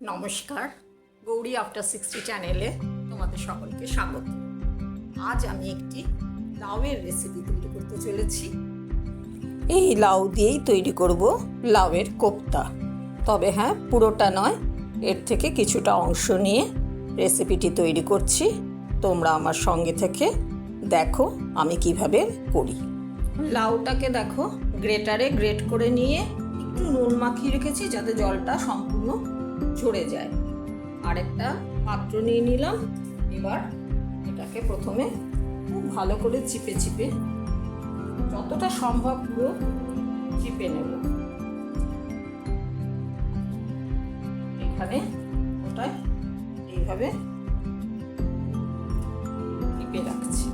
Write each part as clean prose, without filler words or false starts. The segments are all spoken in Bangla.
নমস্কার, গৌরী আফটার 60 চ্যানেলে তোমাদের সকলকে স্বাগত। আজ আমি একটি লাউয়ের রেসিপি তৈরি করতে চলেছি। এই লাউ দিয়েই তৈরি করব লাউয়ের কোপ্তা। তবে হ্যাঁ, পুরোটা নয়, এর থেকে কিছুটা অংশ নিয়ে রেসিপিটি তৈরি করছি। তোমরা আমার সঙ্গে থেকে দেখো আমি কিভাবে করি। লাউটাকে দেখো গ্রেটারে গ্রেট করে নিয়ে একটু নুন মাখিয়ে রেখেছি যাতে জলটা সম্পূর্ণ ঝরে যায়। আরেকটা পাত্র নিয়ে নিলাম। এবার এটাকে প্রথমে খুব ভালো করে চিপে চিপে যতটা সম্ভব পুরো চিপে নেব। এখানে ওটাই এইভাবে চিপে রাখছি।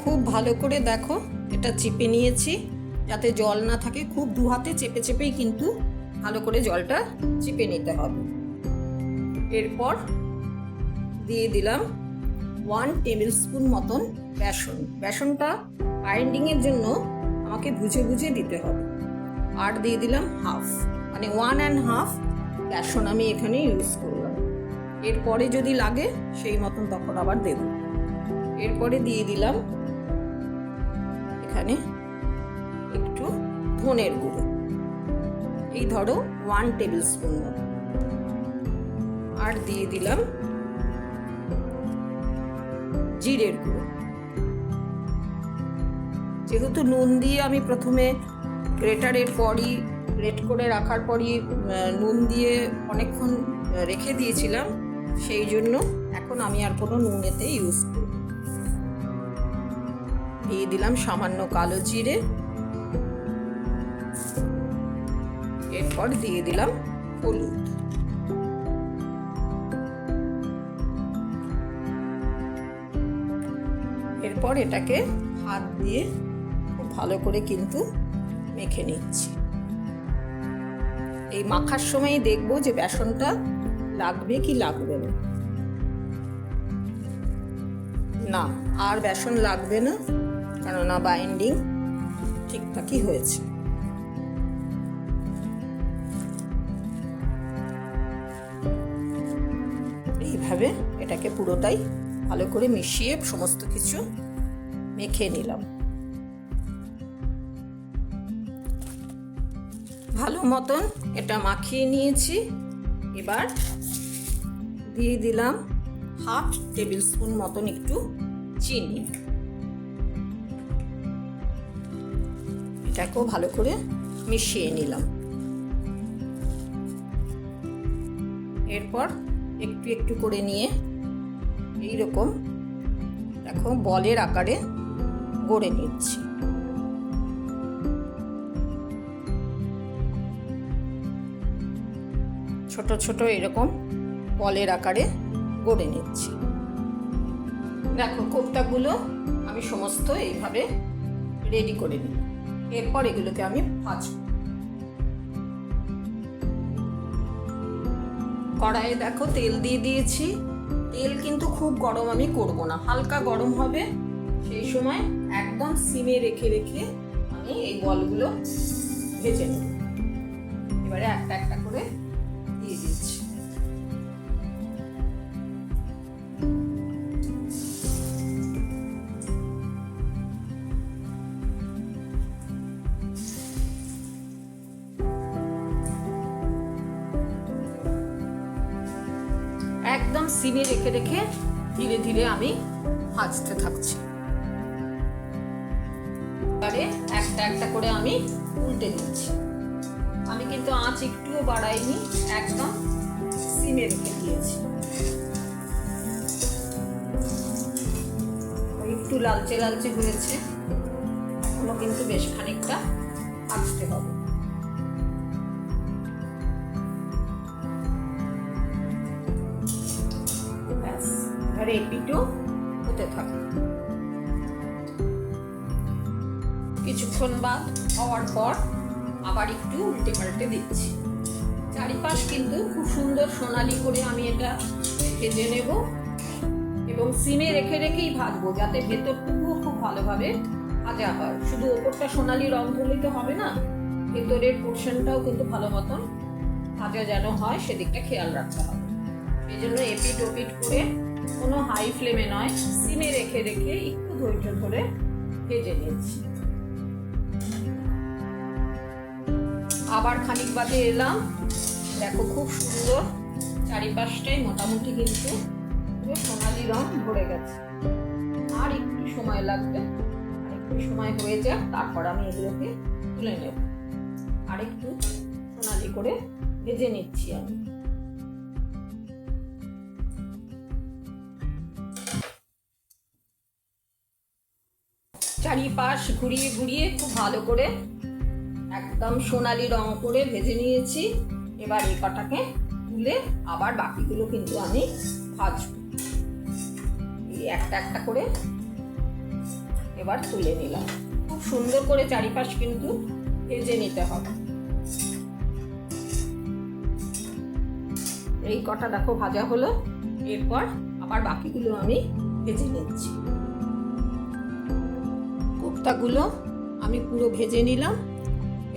খুব ভালো করে দেখো এটা চিপে নিয়েছি যাতে জল না থাকে। খুব দু হাতে চেপে চেপেই কিন্তু ভালো করে জলটা চিপে নিতে হবে। এরপর দিয়ে দিলাম 1 টেবিল স্পুন মতন বেসন। বেসনটা বাইন্ডিংয়ের জন্য আমাকে বুঝে বুঝে দিতে হবে। আর দিয়ে দিলাম হাফ, মানে 1.5 বেসন আমি এখানে ইউজ করলাম। এরপরে যদি লাগে সেই মতন তখন আবার দেব। এরপরে দিয়ে দিলাম এখানে একটু ধনের গুঁড়ো, এই ধরো 1 টেবিল স্পুন মতো। আর দিয়ে দিলাম জিরের গুঁড়ো। যেহেতু নুন দিয়ে আমি প্রথমে গ্রেটারের পরই গ্রেট করে রাখার পরই নুন দিয়ে অনেকক্ষণ রেখে দিয়েছিলাম, সেই জন্য এখন আমি আর কোনো নুন এতে ইউজ করব। দিয়ে দিলাম সামান্য কালো জিরে। এরপর দিয়ে দিলাম হলুদ। এরপর এটাকে হাত দিয়ে খুব ভালো করে কিন্তু মেখে নিচ্ছি। এই মাখার সময় দেখবো যে বেসনটা লাগবে কি লাগবে না। না, আর বেসন লাগবে না, কেননা বাইন্ডিং ঠিকঠাকই হয়েছে। এইভাবে এটাকে পুরোটাই ভালো করে মিশিয়ে সমস্ত কিছু মেখে নিলাম। ভালো মতন এটা মাখিয়ে নিয়েছি। এবার দিয়ে দিলাম হাফ টেবিল স্পুন মতন একটু চিনি। এটাকেও ভালো করে মিশিয়ে নিলাম। এরপর একটু একটু করে নিয়ে এইরকম দেখো বলের আকারে গড়ে নিচ্ছি। ছোট ছোট এরকম বলের আকারে গড়ে নিচ্ছি। দেখো কোপ্তাগুলো আমি সমস্ত এইভাবে রেডি করে নিই। এরপর এগুলোকে আমি ভাজব। কড়াইয়ে দেখো তেল দিয়ে দিয়েছি। তেল কিন্তু খুব গরম আমি করব না, হালকা গরম হবে। সেই সময় একদম সিমে রেখে রেখে আমি এই বলগুলো ভেজে নেব। এবারে একটা একটা করে দিয়ে দিচ্ছি। একদম সিমে রেখে রেখে ধীরে ধীরে আমি ভাজতে থাকছি। এবারে একটা একটা করে আমি উল্টে দিচ্ছি। আমি কিন্তু আঁচ একটুও বাড়াইনি, একদম সিমে রেখে দিয়েছি। একটু লালচে লালচে হয়েছে, এখনো কিন্তু বেশ খানিকটা ভাজতে হবে। এবারে এপিটও হতে থাকে। কিছুক্ষণ বাদ হওয়ার পর আবার একটু উল্টে পাল্টে দিচ্ছি। চারিপাশ কিন্তু খুব সুন্দর সোনালি করে আমি এটা ভেজে নেব। এবং সিমে রেখে রেখেই ভাজবো, যাতে ভেতরটুকুও খুব ভালোভাবে ভাজা হয়। শুধু ওপরটা সোনালি রং ধরলেই তো হবে না, ভেতরের পোর্শনটাও কিন্তু ভালো মতন ভাজা যেন হয় সেদিকটা খেয়াল রাখতে হবে। এই জন্য এপিট ওপিট করে কোনো হাই ফ্লেমে নয়, সিমে রেখে রেখে একটু ধৈর্য ধরে ভেজে নিচ্ছি। আবার খানিক বাদে এলাম, দেখো খুব সুন্দর চারিপাশটাই মোটামুটি কিন্তু পুরো সোনালি রং ভরে গেছে। আর একটু সময় লাগবে, আর একটু সময় হয়ে যাক, তারপর আমি এগুলোকে তুলে নেব। আর একটু সোনালি করে ভেজে নিচ্ছি আমি। চারিপাশ ঘুরিয়ে ঘুরিয়ে খুব ভালো করে একদম সোনালি রং করে ভেজে নিয়েছি। এবার এই কটাকে তুলে আবার বাকিগুলো কিন্তু আমি ভাজবো। এই একটা একটা করে এবার তুলে নিলাম। খুব সুন্দর করে চারিপাশ কিন্তু ভেজে নিতে হবে। এই কটা দেখো ভাজা হলো, এরপর আবার বাকিগুলো আমি ভেজে নিচ্ছি। কোপ্তাগুলো আমি পুরো ভেজে নিলাম,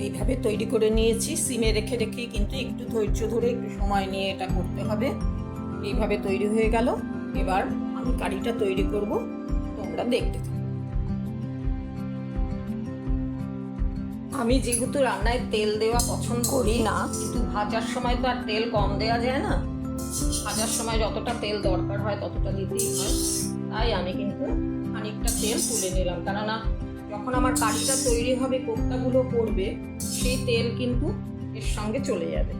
এইভাবে তৈরি করে নিয়েছি। সিমে রেখে রেখে কিন্তু একটু ধৈর্য ধরে একটু সময় নিয়ে এটা করতে হবে। এইভাবে তৈরি হয়ে গেল। এবার আমি কারিটা তৈরি করব, তোমরা দেখতে থাকো। আমি যেহেতু রান্নায় তেল দেওয়া পছন্দ করি না, কিন্তু ভাজার সময় তো আর তেল কম দেওয়া যায় না। ভাজার সময় যতটা তেল দরকার হয় ততটা দিতেই হয়। তাই আমি কিন্তু খানিকটা তেল তুলে নিলাম, কেননা যখন আমার কারিটা তৈরি হবে, কোপ্তাগুলো পড়বে, সেই তেল কিন্তু এর সঙ্গে চলে যাবে।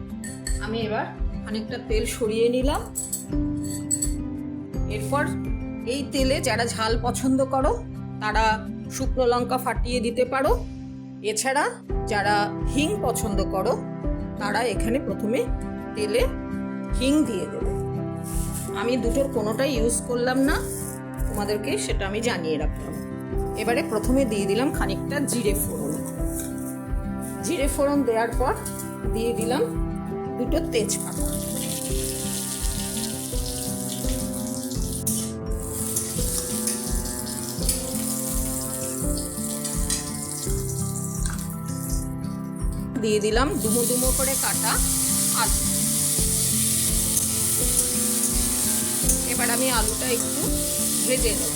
আমি এবার খানিকটা তেল সরিয়ে নিলাম। এরপর এই তেলে যারা ঝাল পছন্দ করো তারা শুকনো লঙ্কা ফাটিয়ে দিতে পারো। এছাড়া যারা হিং পছন্দ করো তারা এখানে প্রথমে তেলে হিং দিয়ে দেবে। আমি দুটোর কোনোটাই ইউজ করলাম না, তোমাদেরকে সেটা আমি জানিয়ে রাখলাম। এবারে প্রথমে দিয়ে দিলাম খানিকটা জিরে ফোড়ন। জিরে ফোড়ন দেওয়ার পর দিয়ে দিলাম দুটো তেজপাতা। দিয়ে দিলাম ডুমো ডুমো করে কাটা আলু। এবার আমি আলুটা একটু ভেজে নেব।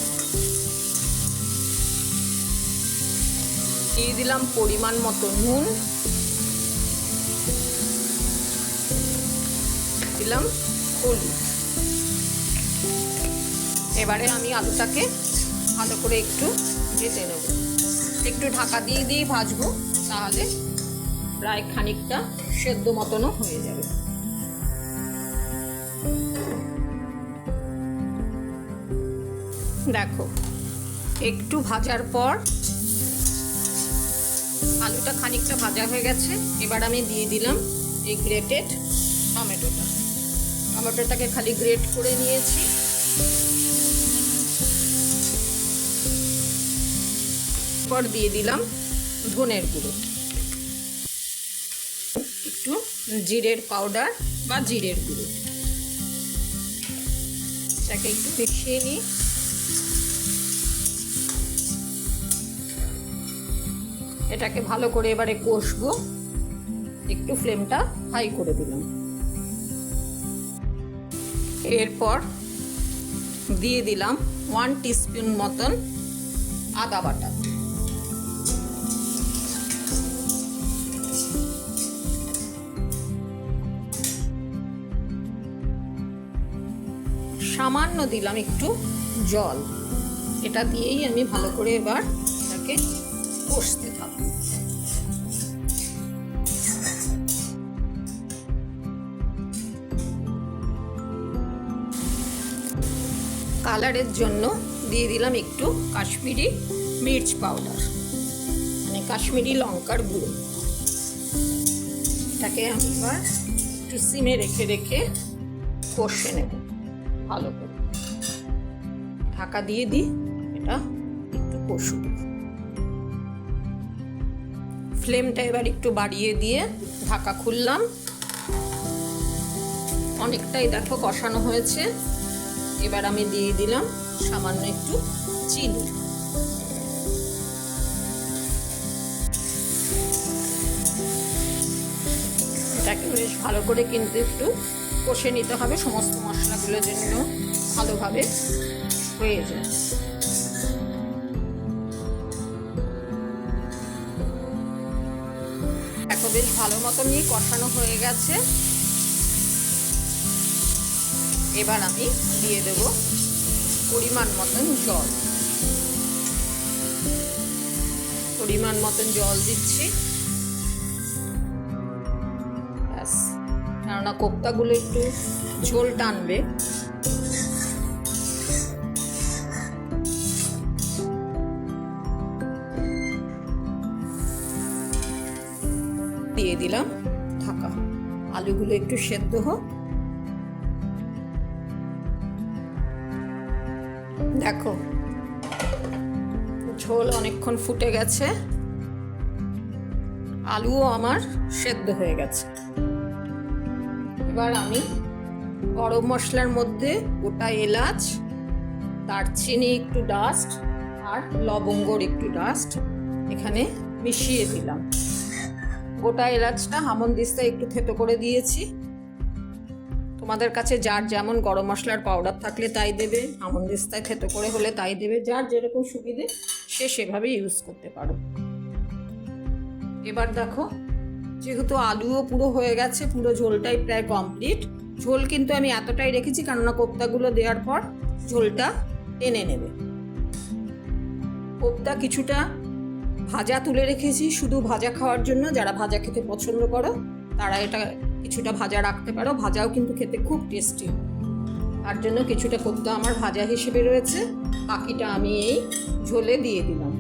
দিয়ে দিলাম পরিমাণ মতো নুন, দিলাম হলুদ। এবারে আমি আলুটাকে ভালো করে একটু ভেজে নেব। একটু ঢাকা দিয়ে দিয়ে ভাজবো, তাহলে প্রায় খানিকটা সেদ্ধ মতনও হয়ে যাবে। দেখো একটু ভাজার পর আলুটা খানিকটা ভাজা হয়ে গেছে। এবার আমি দিয়ে দিলাম এই গ্রেটেড টমেটোটা। টমেটোটাকে খালি গ্রেট করে নিয়েছি। এরপর দিয়ে দিলাম ধনের গুঁড়ো, একটু জিরের পাউডার বা জিরের গুঁড়ো। এটাকে একটু মিশিয়ে নিই। এটাকে ভালো করে এবারে কষবো। একটু ফ্লেমটা হাই করে দিলাম। এরপর দিয়ে দিলাম 1 টিস্পুন মতন আদা বাটা। সামান্য দিলাম একটু জল। এটা দিয়েই আমি ভালো করে এবার এটাকে কষতে থাকবো। কালারের জন্য দিয়ে দিলাম একটু কাশ্মীরি মির্চ পাউডার, মানে কাশ্মীরি লঙ্কার গুঁড়ো। এটাকে আমি এবার একটু সিমে রেখে রেখে কষে নেব ভালো করে। ঢাকা দিয়ে দিই, এটা একটু কষুক। ফ্লেমটা এবার একটু বাড়িয়ে দিয়ে ঢাকা খুললাম। অনেকটাই দেখো কষানো হয়েছে। এবার আমি দিয়ে দিলাম সামান্য একটু চিনি। এটাকে বেশ ভালো করে কিন্তু একটু কষে নিতে হবে, সমস্ত মশলাগুলো যেন ভালোভাবে হয়ে যায়। দেখো বেশ ভালো মতনই কষানো হয়ে গেছে। এবার আমি দিয়ে দেব পরিমাণ মতন জল। পরিমাণ মতন জল দিচ্ছি, ব্যাস, কেননা কোপ্তাগুলো একটু ঝোল টানবে। দিয়ে দিলাম ঢাকা, আলুগুলো একটু সেদ্ধ হোক। দেখো ঝোল অনেকক্ষণ ফুটে গেছে, আলুও আমার সেদ্ধ হয়ে গেছে। এবার আমি গরম মশলার মধ্যে গোটা এলাচ, দারচিনি একটু ডাস্ট আর লবঙ্গর একটু ডাস্ট এখানে মিশিয়ে দিলাম। গোটা এলাচটা হামনদিস্তায় একটু থেতো করে দিয়েছি। তোমাদের কাছে যার যেমন গরম মশলার পাউডার থাকলে তাই দেবে, হামনদিস্তায় থেতো করে হলে তাই দেবে, যার যেরকম সুবিধে সে সেভাবে ইউজ করতে পারো। এবার দেখো যেহেতু আলুও পুরো হয়ে গেছে, পুরো ঝোলটাই প্রায় কমপ্লিট। ঝোল কিন্তু আমি এতটাই রেখেছি কেননা কোপ্তাগুলো দেওয়ার পর ঝোলটা টেনে নেবে। কোপ্তা কিছুটা ভাজা তুলে রেখেছি শুধু ভাজা খাওয়ার জন্য, যারা ভাজা খেতে পছন্দ করো তারা এটা কিছুটা ভাজা রাখতে পারো, ভাজাও কিন্তু খেতে খুব টেস্টি। তার জন্য কিছুটা কোপ্তা আমার ভাজা হিসেবে রয়েছে, বাকিটা আমি এই ঝোলে দিয়ে দিলাম।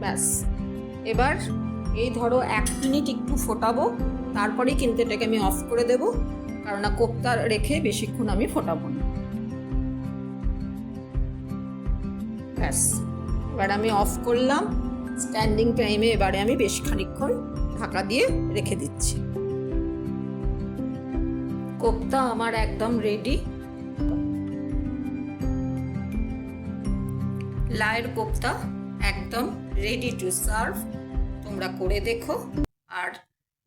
ব্যাস, এবার এই ধরো 1 মিনিট একটু ফোটাবো, তারপরেই কিন্তু এটাকে আমি অফ করে দেবো, কারণ কোপ্তা রেখে বেশিক্ষণ আমি ফোটাবো না। ব্যাস, এবার আমি অফ করলাম। স্ট্যান্ডিং টাইমে এবারে আমি বেশ খানিকক্ষণ ঢাকা দিয়ে রেখে দিচ্ছি। কোপ্তা আমার একদম রেডি। লাউয়ের কোপ্তা একদম রেডি টু সার্ভ। তোমরা করে দেখো, আর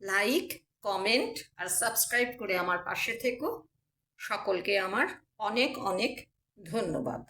লাইক, কমেন্ট আর সাবস্ক্রাইব করে আমার পাশে থেকো। সকলকে আমার অনেক অনেক ধন্যবাদ।